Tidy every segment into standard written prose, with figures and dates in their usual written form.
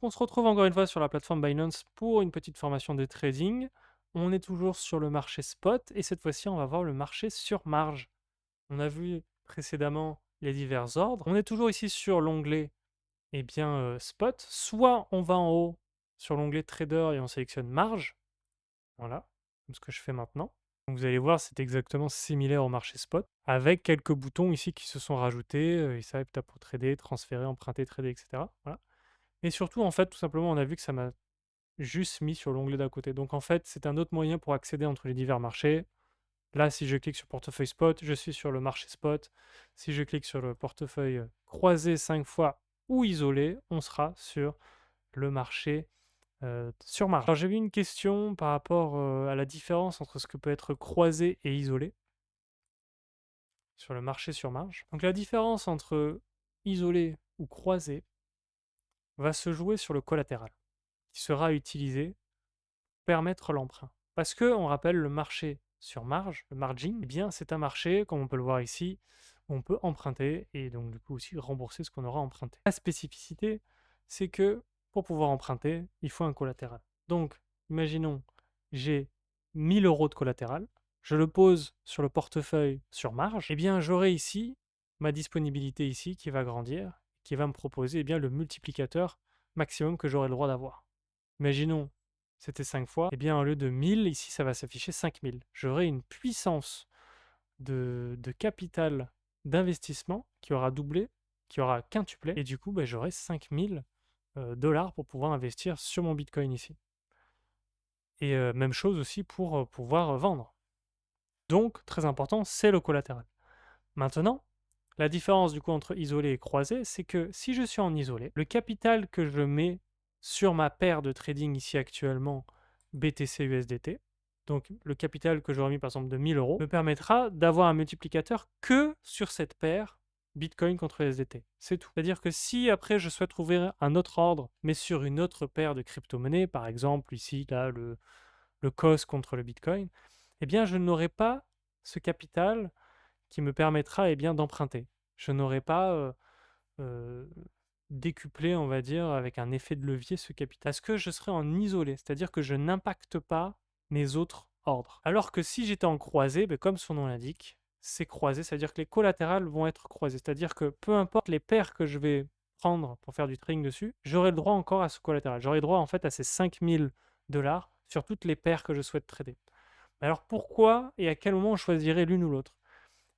On se retrouve encore une fois sur la plateforme Binance pour une petite formation de trading. On est toujours sur le marché spot et cette fois-ci, on va voir le marché sur marge. On a vu précédemment les divers ordres. On est toujours ici sur l'onglet spot. Soit on va en haut sur l'onglet trader et on sélectionne marge. Voilà, comme ce que je fais maintenant. Donc vous allez voir, c'est exactement similaire au marché spot, avec quelques boutons ici qui se sont rajoutés. Et ça, tu as pour trader, transférer, emprunter, trader, etc. Voilà. Et surtout, en fait, tout simplement, on a vu que ça m'a juste mis sur l'onglet d'à côté. Donc en fait, c'est un autre moyen pour accéder entre les divers marchés. Là, si je clique sur portefeuille spot, je suis sur le marché spot. Si je clique sur le portefeuille croisé 5 fois ou isolé, on sera sur le marché sur marge. Alors j'ai vu une question par rapport à la différence entre ce que peut être croisé et isolé sur le marché sur marge. Donc la différence entre isolé ou croisé va se jouer sur le collatéral qui sera utilisé permettre l'emprunt. Parce que, on rappelle, le marché sur marge, le margin, eh bien, c'est un marché, comme on peut le voir ici, où on peut emprunter et donc du coup aussi rembourser ce qu'on aura emprunté. La spécificité, c'est que pour pouvoir emprunter, il faut un collatéral. Donc, imaginons, j'ai 1000 euros de collatéral, je le pose sur le portefeuille sur marge, eh bien, j'aurai ici ma disponibilité ici qui va grandir, qui va me proposer bien le multiplicateur maximum que j'aurai le droit d'avoir. Imaginons, c'était 5 fois, et bien au lieu de 1000, ici ça va s'afficher 5000. J'aurai une puissance de capital d'investissement qui aura doublé, qui aura quintuplé, et du coup bah, j'aurai 5000 dollars pour pouvoir investir sur mon Bitcoin ici. Et même chose aussi pour pouvoir vendre. Donc, très important, c'est le collatéral. Maintenant, la différence du coup entre isolé et croisé, c'est que si je suis en isolé, le capital que je mets sur ma paire de trading ici actuellement BTC USDT, donc le capital que j'aurais mis par exemple de 1000 euros, me permettra d'avoir un multiplicateur que sur cette paire Bitcoin contre USDT. C'est tout. C'est-à-dire que si après je souhaite ouvrir un autre ordre, mais sur une autre paire de crypto-monnaies, par exemple ici là le COS contre le Bitcoin, eh bien je n'aurai pas ce capital qui me permettra bien d'emprunter. Je n'aurai pas heu, décuplé, on va dire, avec un effet de levier ce capital. Parce que je serai en isolé, c'est-à-dire que je n'impacte pas mes autres ordres. Alors que si j'étais en croisé, comme son nom l'indique, c'est croisé, c'est-à-dire que les collatérales vont être croisés. C'est-à-dire que peu importe les paires que je vais prendre pour faire du trading dessus, j'aurai le droit encore à ce collatéral. J'aurai le droit en fait à ces 5000 dollars sur toutes les paires que je souhaite trader. Alors pourquoi et à quel moment on choisirait l'une ou l'autre?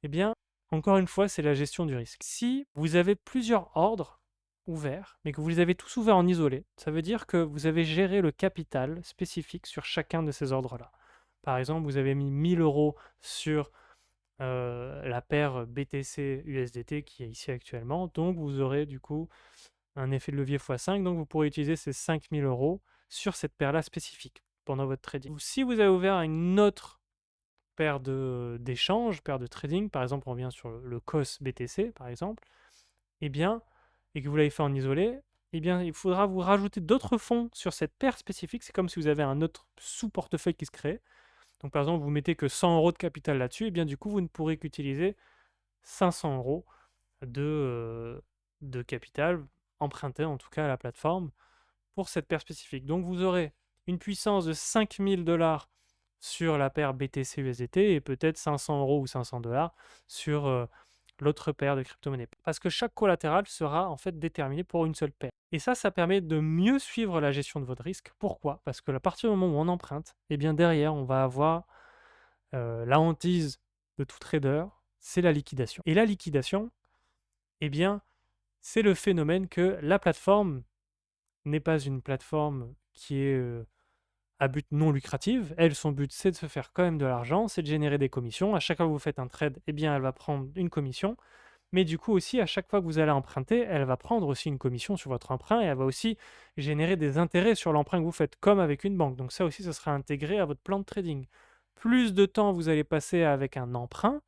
Eh bien, encore une fois, c'est la gestion du risque. Si vous avez plusieurs ordres ouverts, mais que vous les avez tous ouverts en isolé, ça veut dire que vous avez géré le capital spécifique sur chacun de ces ordres-là. Par exemple, vous avez mis 1000 euros sur la paire BTC USDT qui est ici actuellement, donc vous aurez du coup un effet de levier x5, donc vous pourrez utiliser ces 5000 euros sur cette paire-là spécifique pendant votre trading. Ou si vous avez ouvert une autre paire d'échanges, paire de trading, par exemple, on revient sur le COS BTC, par exemple, eh bien, et que vous l'avez fait en isolé, eh bien, il faudra vous rajouter d'autres fonds sur cette paire spécifique. C'est comme si vous avez un autre sous-portefeuille qui se crée. Donc, par exemple, vous mettez que 100 euros de capital là-dessus, et bien, du coup, vous ne pourrez qu'utiliser 500 euros de capital emprunté, en tout cas, à la plateforme pour cette paire spécifique. Donc, vous aurez une puissance de 5000 dollars sur la paire BTC USDT et peut-être 500 euros ou 500 dollars sur l'autre paire de crypto-monnaies. Parce que chaque collatéral sera en fait déterminé pour une seule paire. Et ça permet de mieux suivre la gestion de votre risque. Pourquoi? Parce que à partir du moment où on emprunte, et bien derrière, on va avoir la hantise de tout trader, c'est la liquidation. Et la liquidation, eh bien, c'est le phénomène que la plateforme n'est pas une plateforme qui est à but non lucratif. Elle, son but, c'est de se faire quand même de l'argent, c'est de générer des commissions. À chaque fois que vous faites un trade, eh bien, elle va prendre une commission. Mais du coup aussi, à chaque fois que vous allez emprunter, elle va prendre aussi une commission sur votre emprunt et elle va aussi générer des intérêts sur l'emprunt que vous faites, comme avec une banque. Donc ça aussi, ce sera intégré à votre plan de trading. Plus de temps vous allez passer avec un emprunt,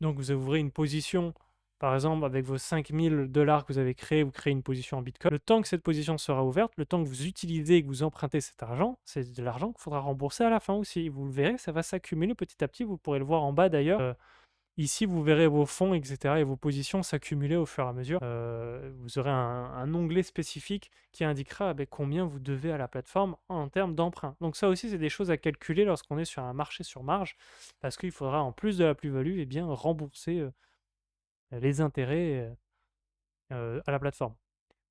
donc vous ouvrez une position, par exemple avec vos 5000 dollars que vous avez créés, vous créez une position en Bitcoin. Le temps que cette position sera ouverte, le temps que vous utilisez et que vous empruntez cet argent, c'est de l'argent qu'il faudra rembourser à la fin aussi. Vous le verrez, ça va s'accumuler petit à petit. Vous pourrez le voir en bas d'ailleurs. Ici, vous verrez vos fonds, et cetera et vos positions s'accumuler au fur et à mesure. Vous aurez un onglet spécifique qui indiquera, combien vous devez à la plateforme en termes d'emprunt. Donc ça aussi, c'est des choses à calculer lorsqu'on est sur un marché sur marge, parce qu'il faudra, en plus de la plus-value, rembourser, les intérêts, à la plateforme.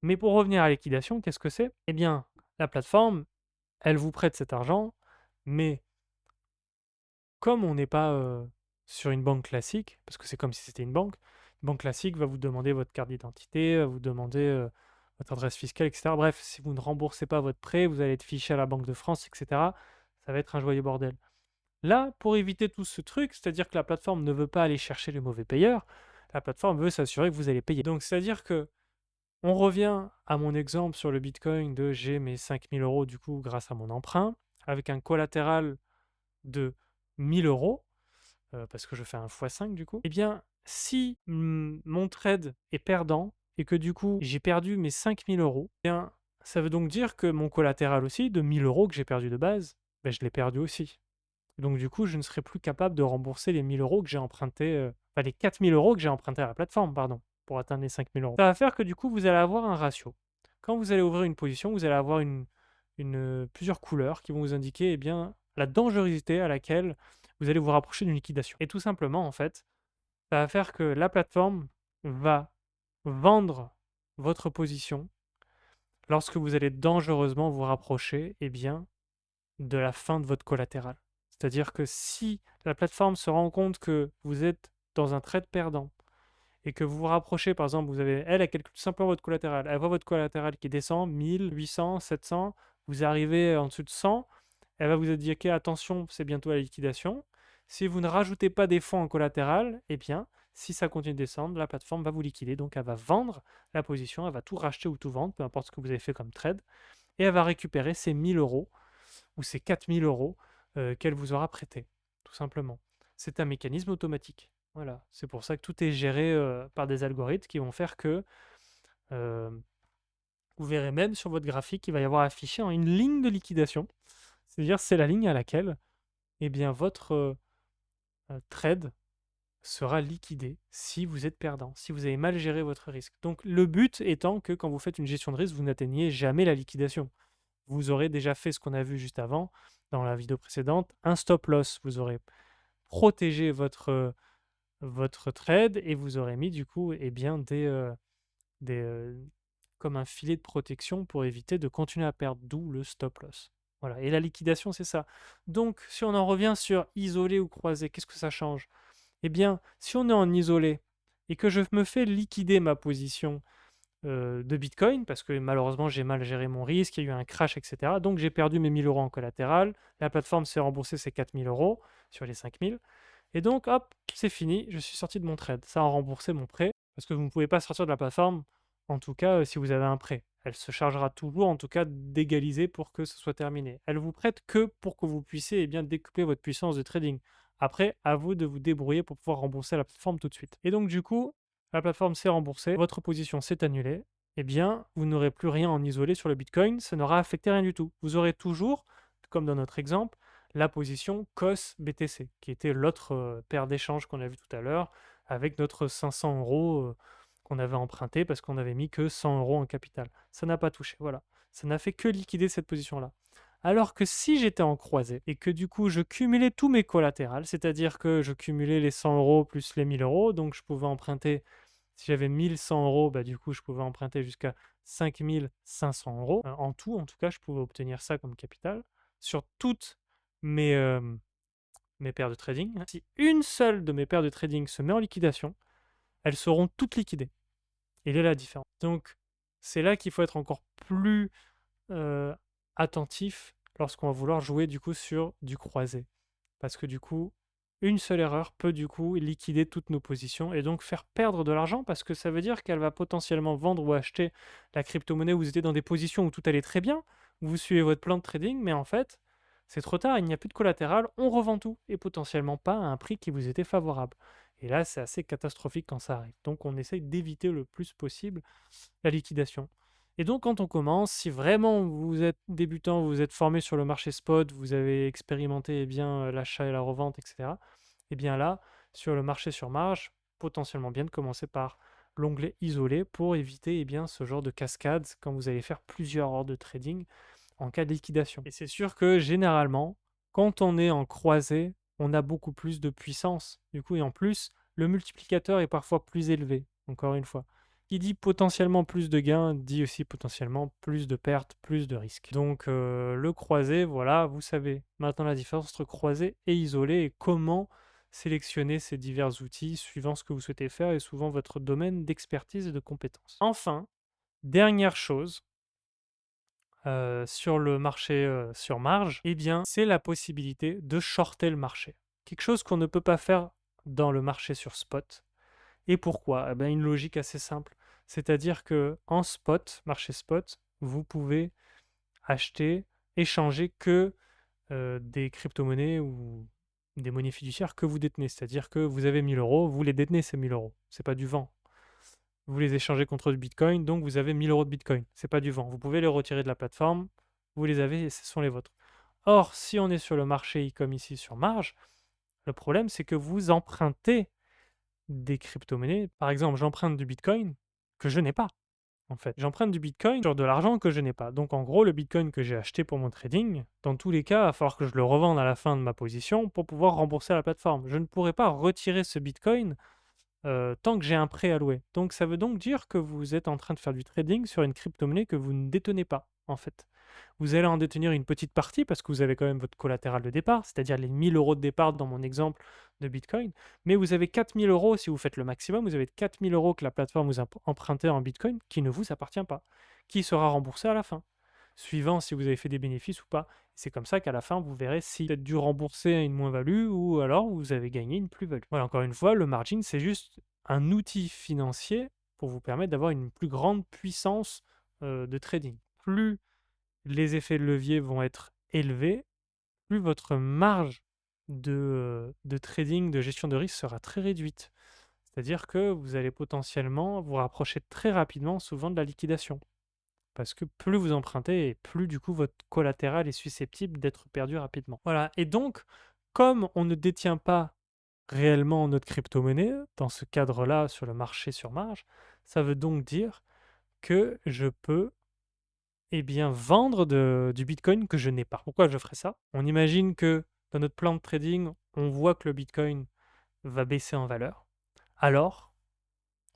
Mais pour revenir à la liquidation, qu'est-ce que c'est? Eh bien, la plateforme, elle vous prête cet argent, mais comme on n'est pas, sur une banque classique, parce que c'est comme si c'était une banque classique va vous demander votre carte d'identité, va vous demander, votre adresse fiscale et cetera. Bref, si vous ne remboursez pas votre prêt, vous allez être fiché à la Banque de France et cetera. Ça va être un joyeux bordel. Là, pour éviter tout ce truc, c'est-à-dire que la plateforme ne veut pas aller chercher les mauvais payeurs, la plateforme veut s'assurer que vous allez payer. Donc c'est-à-dire que on revient à mon exemple sur le bitcoin de j'ai mes 5 000 € du coup grâce à mon emprunt, avec un collatéral de 1 000 €, parce que je fais un x5 du coup. Eh bien, si mon trade est perdant et que du coup j'ai perdu mes 5 000 €, eh bien, ça veut donc dire que mon collatéral aussi de 1 000 € que j'ai perdu de base, je l'ai perdu aussi. Donc du coup, je ne serai plus capable de rembourser les 1 000 € que j'ai empruntés, enfin les 4 000 € que j'ai empruntés à la plateforme, pardon, pour atteindre les 5 000 €. Ça va faire que du coup, vous allez avoir un ratio. Quand vous allez ouvrir une position, vous allez avoir plusieurs couleurs qui vont vous indiquer la dangerosité à laquelle vous allez vous rapprocher d'une liquidation. Et tout simplement, en fait, ça va faire que la plateforme va vendre votre position lorsque vous allez dangereusement vous rapprocher de la fin de votre collatéral. C'est-à-dire que si la plateforme se rend compte que vous êtes dans un trade perdant et que vous vous rapprochez, par exemple, elle calcule tout simplement votre collatéral. Elle voit votre collatéral qui descend 1000, 800, 700, vous arrivez en dessous de 100, elle va vous dire que attention, c'est bientôt la liquidation. Si vous ne rajoutez pas des fonds en collatéral, si ça continue de descendre, la plateforme va vous liquider. Donc, elle va vendre la position, elle va tout racheter ou tout vendre, peu importe ce que vous avez fait comme trade, et elle va récupérer ces 1 000 € ou ces 4 000 € qu'elle vous aura prêté, tout simplement. C'est un mécanisme automatique. Voilà, c'est pour ça que tout est géré par des algorithmes qui vont faire que euh, vous verrez même sur votre graphique, il va y avoir affiché une ligne de liquidation. C'est-à-dire c'est la ligne à laquelle votre trade sera liquidé si vous êtes perdant, si vous avez mal géré votre risque. Donc le but étant que quand vous faites une gestion de risque, vous n'atteigniez jamais la liquidation. Vous aurez déjà fait ce qu'on a vu juste avant dans la vidéo précédente, un stop loss. Vous aurez protégé votre trade et vous aurez mis du coup des, comme un filet de protection pour éviter de continuer à perdre, d'où le stop loss. Voilà, et la liquidation, c'est ça. Donc, si on en revient sur isolé ou croisé, qu'est-ce que ça change? Eh bien, si on est en isolé et que je me fais liquider ma position de Bitcoin, parce que malheureusement j'ai mal géré mon risque, il y a eu un crash, etc. Donc j'ai perdu mes 1 000 € en collatéral, la plateforme s'est remboursée ses 4 000 € sur les 5 000, et donc hop, c'est fini, je suis sorti de mon trade. Ça a remboursé mon prêt, parce que vous ne pouvez pas sortir de la plateforme, en tout cas si vous avez un prêt. Elle se chargera toujours, en tout cas, d'égaliser pour que ce soit terminé. Elle vous prête que pour que vous puissiez décupler votre puissance de trading. Après, à vous de vous débrouiller pour pouvoir rembourser la plateforme tout de suite. Et donc, du coup, la plateforme s'est remboursée, votre position s'est annulée, vous n'aurez plus rien en isolé sur le Bitcoin, ça n'aura affecté rien du tout. Vous aurez toujours, comme dans notre exemple, la position COS BTC, qui était l'autre paire d'échanges qu'on a vu tout à l'heure, avec notre 500 € qu'on avait emprunté parce qu'on avait mis que 100 € en capital. Ça n'a pas touché, voilà. Ça n'a fait que liquider cette position-là. Alors que si j'étais en croisée et que du coup je cumulais tous mes collatérales, c'est-à-dire que je cumulais les 100 € plus les 1000 €, donc je pouvais emprunter, si j'avais 1100 €, du coup je pouvais emprunter jusqu'à 5500 € en tout. En tout cas, je pouvais obtenir ça comme capital sur toutes mes, mes paires de trading. Si une seule de mes paires de trading se met en liquidation, elles seront toutes liquidées. Il est la différence. Donc, c'est là qu'il faut être encore plus attentif lorsqu'on va vouloir jouer du coup sur du croisé. Parce que du coup, une seule erreur peut du coup liquider toutes nos positions et donc faire perdre de l'argent parce que ça veut dire qu'elle va potentiellement vendre ou acheter la crypto-monnaie où vous étiez dans des positions où tout allait très bien, où vous suivez votre plan de trading, mais en fait, c'est trop tard, il n'y a plus de collatéral, on revend tout et potentiellement pas à un prix qui vous était favorable. Et là, c'est assez catastrophique quand ça arrive. Donc, on essaye d'éviter le plus possible la liquidation. Et donc, quand on commence, si vraiment vous êtes débutant, vous êtes formé sur le marché spot, vous avez expérimenté l'achat et la revente, etc., eh bien là, sur le marché sur marge, potentiellement bien de commencer par l'onglet isolé pour éviter bien, ce genre de cascade quand vous allez faire plusieurs heures de trading en cas de liquidation. Et c'est sûr que généralement, quand on est en croisée, on a beaucoup plus de puissance. Du coup, et en plus, le multiplicateur est parfois plus élevé, encore une fois. Qui dit potentiellement plus de gains, dit aussi potentiellement plus de pertes, plus de risques. Donc le croisé, voilà, vous savez maintenant la différence entre croisé et isolé et comment sélectionner ces divers outils suivant ce que vous souhaitez faire et souvent votre domaine d'expertise et de compétences. Enfin, dernière chose, sur le marché, sur marge, eh bien, c'est la possibilité de shorter le marché. Quelque chose qu'on ne peut pas faire dans le marché sur spot. Et pourquoi? Eh ben, une logique assez simple. C'est-à-dire que en spot, marché spot, vous pouvez acheter, échanger que, des crypto-monnaies ou des monnaies fiduciaires que vous détenez. C'est-à-dire que vous avez 1 000 €, vous les détenez ces 1 000 €. C'est pas du vent. Vous les échangez contre du Bitcoin, donc vous avez 1 000 € de Bitcoin. C'est pas du vent. Vous pouvez les retirer de la plateforme, vous les avez et ce sont les vôtres. Or, si on est sur le marché comme ici sur marge, le problème c'est que vous empruntez des crypto-monnaies. Par exemple, j'emprunte du Bitcoin que je n'ai pas, en fait. J'emprunte du Bitcoin sur de l'argent que je n'ai pas. Donc en gros, le Bitcoin que j'ai acheté pour mon trading, dans tous les cas, il va falloir que je le revende à la fin de ma position pour pouvoir rembourser la plateforme. Je ne pourrai pas retirer ce Bitcoin tant que j'ai un prêt alloué. Donc ça veut donc dire que vous êtes en train de faire du trading sur une crypto-monnaie que vous ne détenez pas, en fait. Vous allez en détenir une petite partie parce que vous avez quand même votre collatéral de départ, c'est-à-dire les 1 000 € de départ dans mon exemple de Bitcoin, mais vous avez 4 000 € si vous faites le maximum, vous avez 4 000 € que la plateforme vous a emprunté en Bitcoin qui ne vous appartient pas, qui sera remboursé à la fin, suivant si vous avez fait des bénéfices ou pas. C'est comme ça qu'à la fin, vous verrez si vous êtes dû rembourser une moins-value ou alors vous avez gagné une plus-value. Voilà, encore une fois, le margin, c'est juste un outil financier pour vous permettre d'avoir une plus grande puissance de trading. Plus les effets de levier vont être élevés, plus votre marge de trading, de gestion de risque sera très réduite. C'est-à-dire que vous allez potentiellement vous rapprocher très rapidement souvent de la liquidation. Parce que plus vous empruntez et plus du coup votre collatéral est susceptible d'être perdu rapidement. Voilà, et donc, comme on ne détient pas réellement notre crypto-monnaie, dans ce cadre-là sur le marché sur marge, ça veut donc dire que je peux bien, vendre du Bitcoin que je n'ai pas. Pourquoi je ferais ça? On imagine que dans notre plan de trading, on voit que le Bitcoin va baisser en valeur. Alors,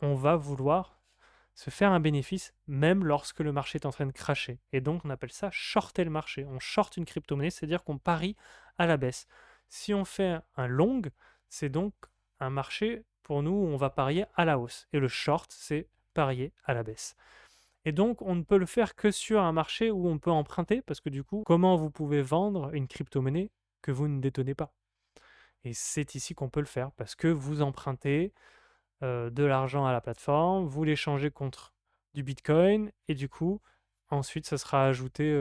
on va vouloir se faire un bénéfice même lorsque le marché est en train de crasher. Et donc, on appelle ça shorter le marché. On short une crypto-monnaie, c'est-à-dire qu'on parie à la baisse. Si on fait un long, c'est donc un marché, pour nous, où on va parier à la hausse. Et le short, c'est parier à la baisse. Et donc, on ne peut le faire que sur un marché où on peut emprunter, parce que du coup, comment vous pouvez vendre une crypto-monnaie que vous ne détenez pas? Et c'est ici qu'on peut le faire, parce que vous empruntez de l'argent à la plateforme, vous l'échangez contre du Bitcoin, et du coup, ensuite, ça sera ajouté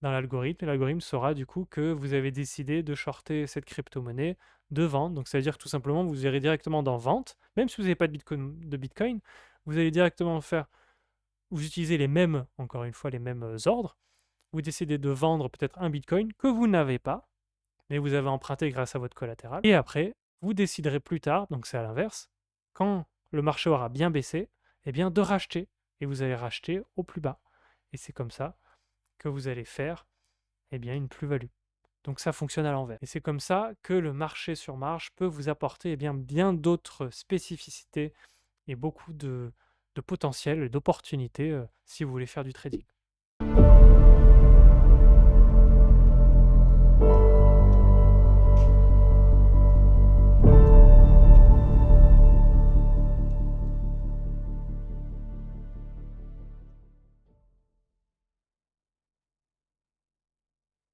dans l'algorithme, et l'algorithme saura du coup que vous avez décidé de shorter cette crypto-monnaie, de vendre. Donc, ça veut dire que tout simplement, vous irez directement dans vente, même si vous n'avez pas de Bitcoin, vous allez directement faire vous utilisez les mêmes, encore une fois, les mêmes ordres. Vous décidez de vendre peut-être un Bitcoin que vous n'avez pas, mais vous avez emprunté grâce à votre collatéral. Et après, vous déciderez plus tard, donc c'est à l'inverse, quand le marché aura bien baissé, eh bien de racheter. Et vous allez racheter au plus bas. Et c'est comme ça que vous allez faire bien, une plus-value. Donc ça fonctionne à l'envers. Et c'est comme ça que le marché sur marge peut vous apporter bien d'autres spécificités et beaucoup de potentiel et d'opportunités si vous voulez faire du trading.